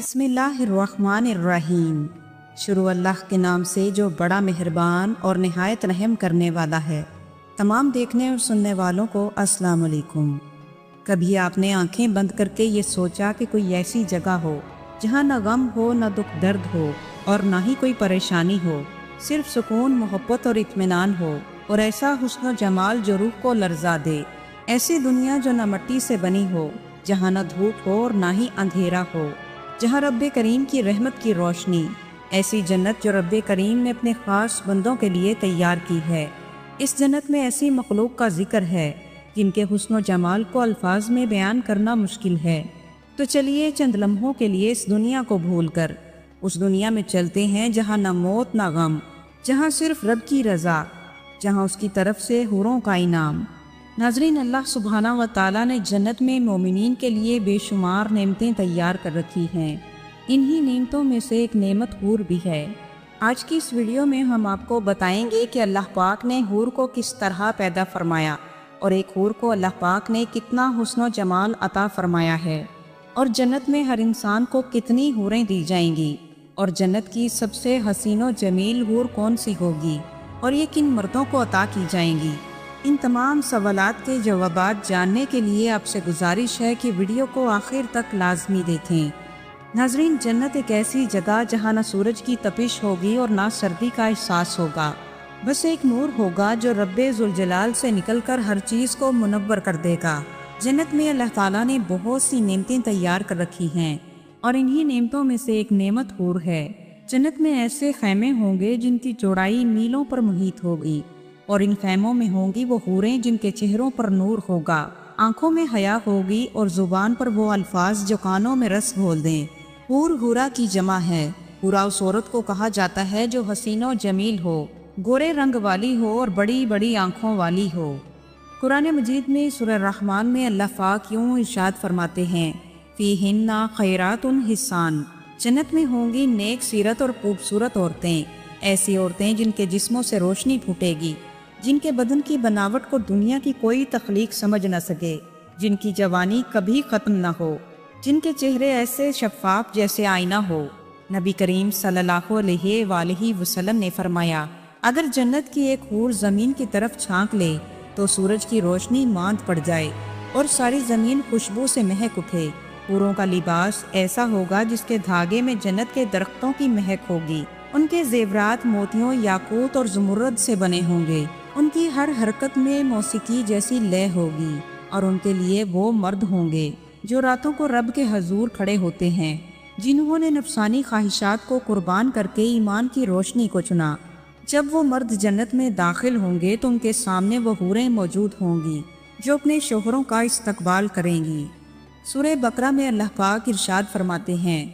بسم اللہ الرحمن الرحیم۔ شروع اللہ کے نام سے جو بڑا مہربان اور نہایت رحم کرنے والا ہے۔ تمام دیکھنے اور سننے والوں کو السلام علیکم۔ کبھی آپ نے آنکھیں بند کر کے یہ سوچا کہ کوئی ایسی جگہ ہو جہاں نہ غم ہو، نہ دکھ درد ہو اور نہ ہی کوئی پریشانی ہو، صرف سکون، محبت اور اطمینان ہو، اور ایسا حسن و جمال جو روح کو لرزا دے؟ ایسی دنیا جو نہ مٹی سے بنی ہو، جہاں نہ دھوپ ہو اور نہ ہی اندھیرا ہو، جہاں رب کریم کی رحمت کی روشنی، ایسی جنت جو رب کریم نے اپنے خاص بندوں کے لیے تیار کی ہے۔ اس جنت میں ایسی مخلوق کا ذکر ہے جن کے حسن و جمال کو الفاظ میں بیان کرنا مشکل ہے۔ تو چلیے چند لمحوں کے لیے اس دنیا کو بھول کر اس دنیا میں چلتے ہیں جہاں نہ موت نہ غم، جہاں صرف رب کی رضا، جہاں اس کی طرف سے حوروں کا انعام۔ ناظرین، اللہ سبحانہ و تعالیٰ نے جنت میں مومنین کے لیے بے شمار نعمتیں تیار کر رکھی ہیں۔ انہی نعمتوں میں سے ایک نعمت حور بھی ہے۔ آج کی اس ویڈیو میں ہم آپ کو بتائیں گے کہ اللہ پاک نے حور کو کس طرح پیدا فرمایا، اور ایک حور کو اللہ پاک نے کتنا حسن و جمال عطا فرمایا ہے، اور جنت میں ہر انسان کو کتنی حوریں دی جائیں گی، اور جنت کی سب سے حسین و جمیل حور کون سی ہوگی، اور یہ کن مردوں کو عطا کی جائیں گی۔ ان تمام سوالات کے جوابات جاننے کے لیے آپ سے گزارش ہے کہ ویڈیو کو آخر تک لازمی دیکھیں۔ ناظرین، جنت ایک ایسی جگہ جہاں نہ سورج کی تپش ہوگی اور نہ سردی کا احساس ہوگا، بس ایک نور ہوگا جو رب ذوالجلال سے نکل کر ہر چیز کو منور کر دے گا۔ جنت میں اللہ تعالیٰ نے بہت سی نعمتیں تیار کر رکھی ہیں، اور انہی نعمتوں میں سے ایک نعمت حور ہے۔ جنت میں ایسے خیمے ہوں گے جن کی چوڑائی میلوں پر محیط ہوگی، اور ان خیموں میں ہوں گی وہ حوریں جن کے چہروں پر نور ہوگا، آنکھوں میں حیا ہوگی، اور زبان پر وہ الفاظ جو کانوں میں رس گھول دیں۔ حور حورا کی جمع ہے۔ حورا اس عورت کو کہا جاتا ہے جو حسین و جمیل ہو، گورے رنگ والی ہو اور بڑی بڑی آنکھوں والی ہو۔ قرآن مجید میں سورہ الرحمن میں اللہ پاک یوں ارشاد فرماتے ہیں، فیہن خیرات حسان۔ جنت میں ہوں گی نیک سیرت اور خوبصورت عورتیں، ایسی عورتیں جن کے جسموں سے روشنی پھوٹے گی، جن کے بدن کی بناوٹ کو دنیا کی کوئی تخلیق سمجھ نہ سکے، جن کی جوانی کبھی ختم نہ ہو، جن کے چہرے ایسے شفاف جیسے آئینہ ہو۔ نبی کریم صلی اللہ علیہ وآلہ وسلم نے فرمایا، اگر جنت کی ایک حور زمین کی طرف چھانک لے تو سورج کی روشنی ماند پڑ جائے اور ساری زمین خوشبو سے مہک اٹھے۔ حوروں کا لباس ایسا ہوگا جس کے دھاگے میں جنت کے درختوں کی مہک ہوگی، ان کے زیورات موتیوں، یاقوت اور زمرد سے بنے ہوں گے، ان کی ہر حرکت میں موسیقی جیسی لے ہوگی، اور ان کے لیے وہ مرد ہوں گے جو راتوں کو رب کے حضور کھڑے ہوتے ہیں، جنہوں نے نفسانی خواہشات کو قربان کر کے ایمان کی روشنی کو چنا۔ جب وہ مرد جنت میں داخل ہوں گے تو ان کے سامنے وہ حوریں موجود ہوں گی جو اپنے شوہروں کا استقبال کریں گی۔ سورہ بقرہ میں اللہ پاک ارشاد فرماتے ہیں،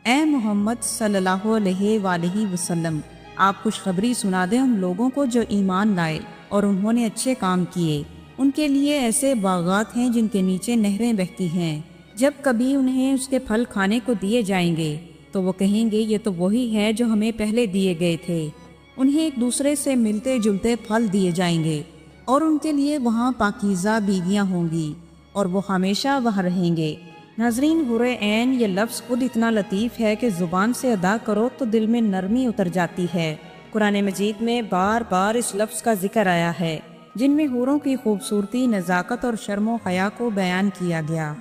اے محمد صلی اللہ علیہ وآلہ وسلم، آپ خوشخبری سنا دیں ان لوگوں کو جو ایمان لائے اور انہوں نے اچھے کام کیے۔ ان کے لیے ایسے باغات ہیں جن کے نیچے نہریں بہتی ہیں، جب کبھی انہیں اس کے پھل کھانے کو دیے جائیں گے تو وہ کہیں گے یہ تو وہی ہے جو ہمیں پہلے دیے گئے تھے۔ انہیں ایک دوسرے سے ملتے جلتے پھل دیے جائیں گے، اور ان کے لیے وہاں پاکیزہ بیویاں ہوں گی، اور وہ ہمیشہ وہاں رہیں گے۔ ناظرین، حور عین یہ لفظ خود اتنا لطیف ہے کہ زبان سے ادا کرو تو دل میں نرمی اتر جاتی ہے۔ قرآن مجید میں بار بار اس لفظ کا ذکر آیا ہے، جن میں حوروں کی خوبصورتی، نزاکت اور شرم و حیا کو بیان کیا گیا۔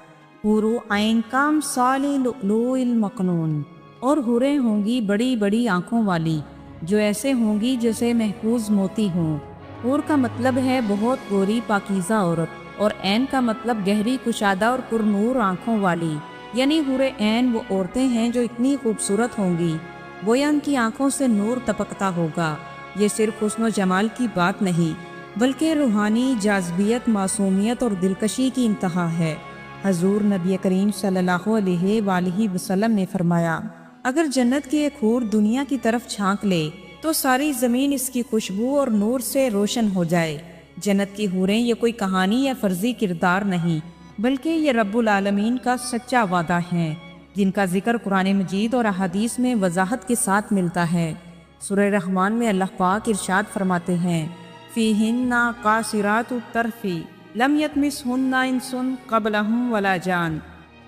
حور عین کامثال لؤلؤ المکنون، اور حوریں ہوں گی بڑی بڑی آنکھوں والی، جو ایسے ہوں گی جیسے محفوظ موتی ہوں۔ حور کا مطلب ہے بہت گوری پاکیزہ عورت، اور عین کا مطلب گہری کشادہ اور پر نور آنکھوں والی، یعنی حور عین وہ عورتیں ہیں جو اتنی خوبصورت ہوں گی گویا ان کی آنکھوں سے نور ٹپکتا ہوگا۔ یہ صرف حسن و جمال کی بات نہیں بلکہ روحانی جاذبیت، معصومیت اور دلکشی کی انتہا ہے۔ حضور نبی کریم صلی اللہ علیہ وآلہ وسلم نے فرمایا، اگر جنت کی ایک حور دنیا کی طرف چھانک لے تو ساری زمین اس کی خوشبو اور نور سے روشن ہو جائے۔ جنت کی حوریں یہ کوئی کہانی یا فرضی کردار نہیں بلکہ یہ رب العالمین کا سچا وعدہ ہیں، جن کا ذکر قرآن مجید اور احادیث میں وضاحت کے ساتھ ملتا ہے۔ سورہ رحمان میں اللہ پاک ارشاد فرماتے ہیں، فیہن قاصرات الطرف لم یطمثہن انس قبلہم ولا جان۔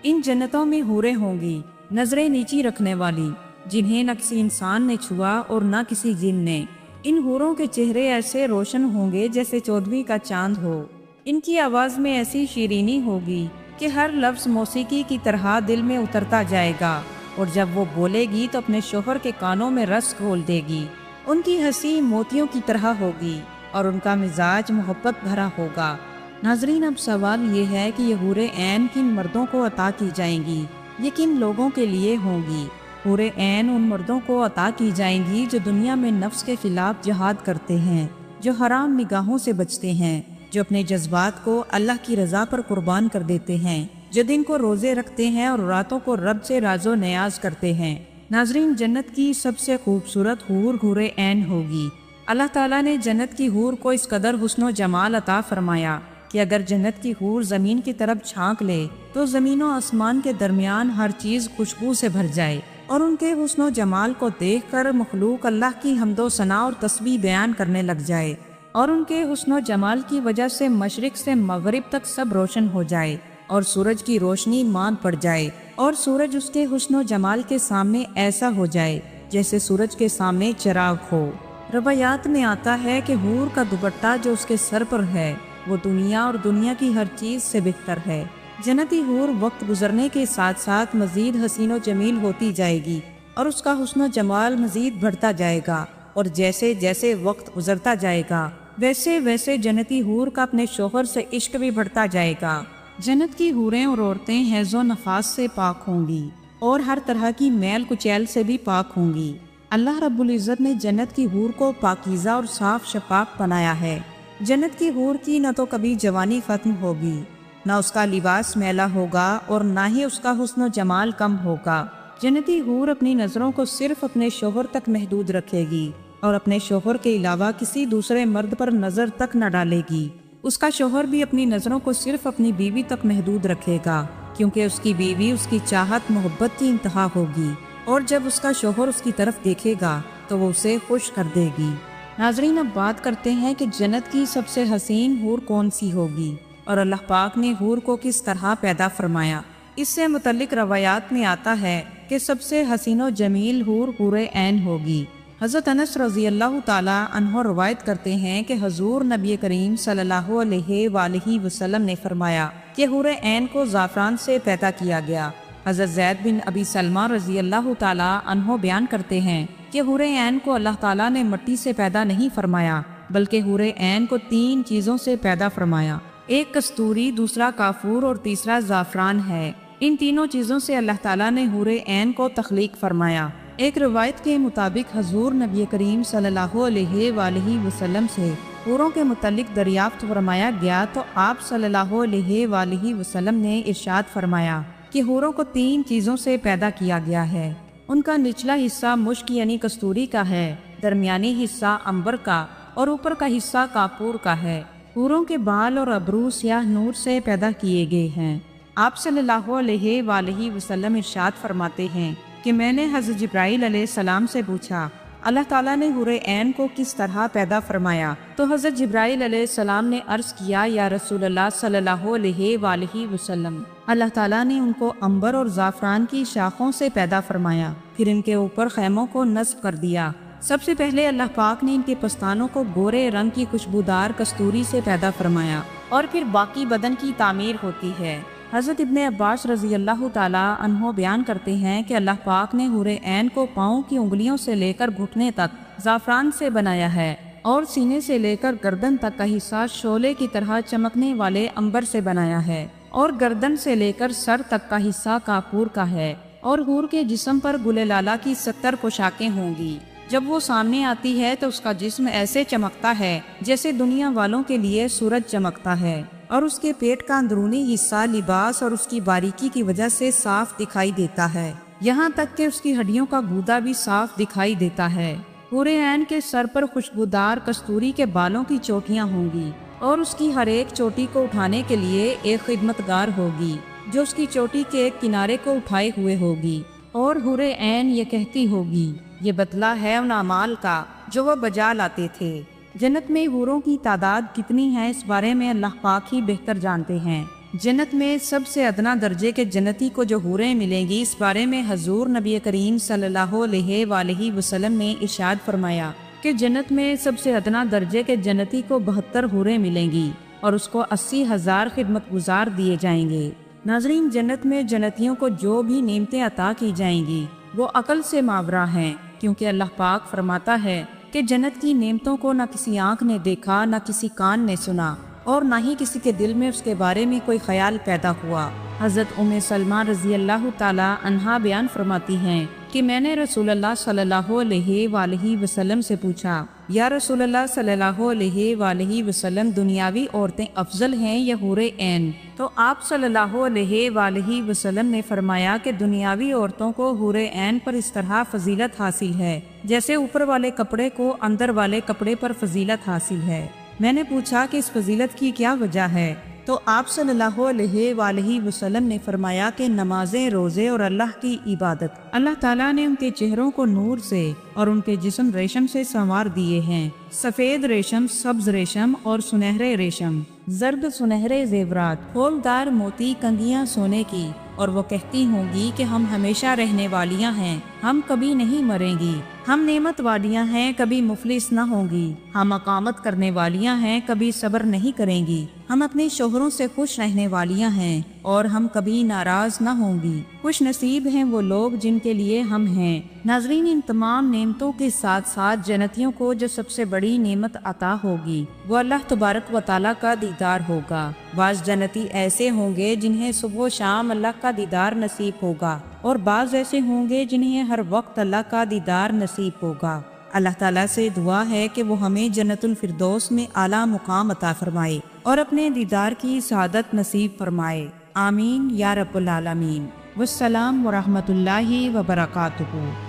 ان جنتوں میں حوریں ہوں گی نظریں نیچی رکھنے والی، جنہیں نہ کسی انسان نے چھوا اور نہ کسی جن نے۔ ان حوروں کے چہرے ایسے روشن ہوں گے جیسے چودھویں کا چاند ہو۔ ان کی آواز میں ایسی شیرینی ہوگی کہ ہر لفظ موسیقی کی طرح دل میں اترتا جائے گا، اور جب وہ بولے گی تو اپنے شوہر کے کانوں میں رس گھول دے گی۔ ان کی ہنسی موتیوں کی طرح ہوگی اور ان کا مزاج محبت بھرا ہوگا۔ ناظرین، اب سوال یہ ہے کہ یہ حور عین کن مردوں کو عطا کی جائیں گی، یہ کن لوگوں کے لیے ہوں گی؟ حور عین ان مردوں کو عطا کی جائیں گی جو دنیا میں نفس کے خلاف جہاد کرتے ہیں، جو حرام نگاہوں سے بچتے ہیں، جو اپنے جذبات کو اللہ کی رضا پر قربان کر دیتے ہیں، جو دن کو روزے رکھتے ہیں اور راتوں کو رب سے راز و نیاز کرتے ہیں۔ ناظرین، جنت کی سب سے خوبصورت حور حور عین ہوگی۔ اللہ تعالیٰ نے جنت کی حور کو اس قدر حسن و جمال عطا فرمایا کہ اگر جنت کی حور زمین کی طرف جھانک لے تو زمین و آسمان کے درمیان ہر چیز خوشبو سے بھر جائے، اور ان کے حسن و جمال کو دیکھ کر مخلوق اللہ کی حمد و ثنا اور تسبیح بیان کرنے لگ جائے، اور ان کے حسن و جمال کی وجہ سے مشرق سے مغرب تک سب روشن ہو جائے، اور سورج کی روشنی ماند پڑ جائے، اور سورج اس کے حسن و جمال کے سامنے ایسا ہو جائے جیسے سورج کے سامنے چراغ ہو۔ روایات میں آتا ہے کہ حور کا دوپٹہ جو اس کے سر پر ہے وہ دنیا اور دنیا کی ہر چیز سے بہتر ہے۔ جنتی حور وقت گزرنے کے ساتھ ساتھ مزید حسین و جمیل ہوتی جائے گی، اور اس کا حسن و جمال مزید بڑھتا جائے گا، اور جیسے جیسے وقت گزرتا جائے گا ویسے ویسے جنتی حور کا اپنے شوہر سے عشق بھی بڑھتا جائے گا۔ جنت کی حوریں اور عورتیں حیض و نفاس سے پاک ہوں گی اور ہر طرح کی میل کچیل سے بھی پاک ہوں گی۔ اللہ رب العزت نے جنت کی حور کو پاکیزہ اور صاف شفاف بنایا ہے۔ جنت کی حور کی نہ تو کبھی جوانی ختم ہوگی، نہ اس کا لباس میلا ہوگا، اور نہ ہی اس کا حسن و جمال کم ہوگا۔ جنتی حور اپنی نظروں کو صرف اپنے شوہر تک محدود رکھے گی، اور اپنے شوہر کے علاوہ کسی دوسرے مرد پر نظر تک نہ ڈالے گی۔ اس کا شوہر بھی اپنی نظروں کو صرف اپنی بیوی تک محدود رکھے گا، کیونکہ اس کی بیوی اس کی چاہت محبت کی انتہا ہوگی، اور جب اس کا شوہر اس کی طرف دیکھے گا تو وہ اسے خوش کر دے گی۔ ناظرین، اب بات کرتے ہیں کہ جنت کی سب سے حسین حور کون سی ہوگی، اور اللہ پاک نے حور کو کس طرح پیدا فرمایا۔ اس سے متعلق روایات میں آتا ہے کہ سب سے حسین و جمیل حور حور عین ہوگی۔ حضرت انس رضی اللہ تعالیٰ عنہ روایت کرتے ہیں کہ حضور نبی کریم صلی اللہ علیہ وآلہ وسلم نے فرمایا کہ حور عین کو زعفران سے پیدا کیا گیا۔ حضرت زید بن ابی سلمہ رضی اللہ تعالیٰ عنہ بیان کرتے ہیں کہ حور عین کو اللہ تعالیٰ نے مٹی سے پیدا نہیں فرمایا، بلکہ حور عین کو 3 چیزوں سے پیدا فرمایا۔ ایک کستوری، دوسرا کافور اور تیسرا زعفران ہے۔ ان تینوں چیزوں سے اللہ تعالیٰ نے حور عین کو تخلیق فرمایا۔ ایک روایت کے مطابق حضور نبی کریم صلی اللہ علیہ وآلہ وسلم سے حوروں کے متعلق دریافت فرمایا گیا تو آپ صلی اللہ علیہ وآلہ وسلم نے ارشاد فرمایا کہ حوروں کو 3 چیزوں سے پیدا کیا گیا ہے۔ ان کا نچلا حصہ مشک یعنی کستوری کا ہے، درمیانی حصہ عنبر کا، اور اوپر کا حصہ کافور کا ہے۔ حوروں کے بال اور ابرو سیاہ نور سے پیدا کیے گئے ہیں۔ آپ صلی اللہ علیہ وآلہ وسلم ارشاد فرماتے ہیں کہ میں نے حضرت جبرائیل علیہ السلام سے پوچھا اللہ تعالیٰ نے حور عین کو کس طرح پیدا فرمایا؟ تو حضرت جبرائیل علیہ السلام نے عرض کیا یا رسول اللہ صلی اللہ علیہ وآلہ وسلم، اللہ تعالیٰ نے ان کو عنبر اور زعفران کی شاخوں سے پیدا فرمایا، پھر ان کے اوپر خیموں کو نصب کر دیا۔ سب سے پہلے اللہ پاک نے ان کے پستانوں کو گورے رنگ کی خوشبودار کستوری سے پیدا فرمایا، اور پھر باقی بدن کی تعمیر ہوتی ہے۔ حضرت ابن عباس رضی اللہ تعالیٰ عنہ بیان کرتے ہیں کہ اللہ پاک نے حور عین کو پاؤں کی انگلیوں سے لے کر گھٹنے تک زعفران سے بنایا ہے، اور سینے سے لے کر گردن تک کا حصہ شعلے کی طرح چمکنے والے عنبر سے بنایا ہے، اور گردن سے لے کر سر تک کا حصہ کافور کا ہے، اور حور کے جسم پر گل لالہ کی 70 پوشاکیں ہوں گی۔ جب وہ سامنے آتی ہے تو اس کا جسم ایسے چمکتا ہے جیسے دنیا والوں کے لیے سورج چمکتا ہے، اور اس کے پیٹ کا اندرونی حصہ لباس اور اس کی باریکی کی وجہ سے صاف دکھائی دیتا ہے، یہاں تک کہ اس کی ہڈیوں کا گودا بھی صاف دکھائی دیتا ہے۔ حور عین کے سر پر خوشبودار کستوری کے بالوں کی چوٹیاں ہوں گی، اور اس کی ہر ایک چوٹی کو اٹھانے کے لیے ایک خدمتگار ہوگی جو اس کی چوٹی کے ایک کنارے کو اٹھائے ہوئے ہوگی، اور حور عین یہ کہتی ہوگی یہ بدلہ ہے ان اعمال کا جو وہ بجا لاتے تھے۔ جنت میں حوروں کی تعداد کتنی ہے اس بارے میں اللہ پاک ہی بہتر جانتے ہیں۔ جنت میں سب سے ادنا درجے کے جنتی کو جو حوریں ملیں گی، اس بارے میں حضور نبی کریم صلی اللہ علیہ وآلہ وسلم نے ارشاد فرمایا کہ جنت میں سب سے ادنا درجے کے جنتی کو 72 حوریں ملیں گی اور اس کو 80,000 خدمت گزار دیے جائیں گے۔ ناظرین، جنت میں جنتیوں کو جو بھی نعمتیں عطا کی جائیں گی وہ عقل سے ماورا ہیں، کیونکہ اللہ پاک فرماتا ہے کہ جنت کی نعمتوں کو نہ کسی آنکھ نے دیکھا، نہ کسی کان نے سنا، اور نہ ہی کسی کے دل میں اس کے بارے میں کوئی خیال پیدا ہوا۔ حضرت سلمہ رضی اللہ تعالی عنہا بیان فرماتی ہیں کہ میں نے رسول اللہ صلی اللہ علیہ وآلہ وسلم سے پوچھا، یا رسول اللہ صلی اللہ علیہ وآلہ وسلم، دنیاوی عورتیں افضل ہیں یا حور عین؟ تو آپ صلی اللہ علیہ وآلہ وسلم نے فرمایا کہ دنیاوی عورتوں کو حور عین پر اس طرح فضیلت حاصل ہے جیسے اوپر والے کپڑے کو اندر والے کپڑے پر فضیلت حاصل ہے۔ میں نے پوچھا کہ اس فضیلت کی کیا وجہ ہے؟ تو آپ صلی اللہ علیہ وآلہ وسلم نے فرمایا کہ نمازیں، روزے اور اللہ کی عبادت۔ اللہ تعالیٰ نے ان کے چہروں کو نور سے اور ان کے جسم ریشم سے سنوار دیے ہیں، سفید ریشم، سبز ریشم اور سنہرے ریشم، زرد سنہرے زیورات، پھولدار موتی، کنگیاں سونے کی، اور وہ کہتی ہوں گی کہ ہم ہمیشہ رہنے والیاں ہیں، ہم کبھی نہیں مریں گی، ہم نعمت والیاں ہیں، کبھی مفلس نہ ہوں گی، ہم اقامت کرنے والیاں ہیں، کبھی صبر نہیں کریں گی، ہم اپنے شوہروں سے خوش رہنے والیاں ہیں اور ہم کبھی ناراض نہ ہوں گی۔ خوش نصیب ہیں وہ لوگ جن کے لیے ہم ہیں۔ ناظرین، ان تمام نعمتوں کے ساتھ ساتھ جنتیوں کو جو سب سے بڑی نعمت عطا ہوگی وہ اللہ تبارک و تعالیٰ کا دیدار ہوگا۔ بعض جنتی ایسے ہوں گے جنہیں صبح و شام اللہ کا دیدار نصیب ہوگا، اور بعض ایسے ہوں گے جنہیں ہر وقت اللہ کا دیدار نصیب ہوگا۔ اللہ تعالیٰ سے دعا ہے کہ وہ ہمیں جنت الفردوس میں اعلیٰ مقام عطا فرمائے اور اپنے دیدار کی سعادت نصیب فرمائے، آمین یا رب العالمین۔ والسلام ورحمۃ اللہ وبرکاتہ۔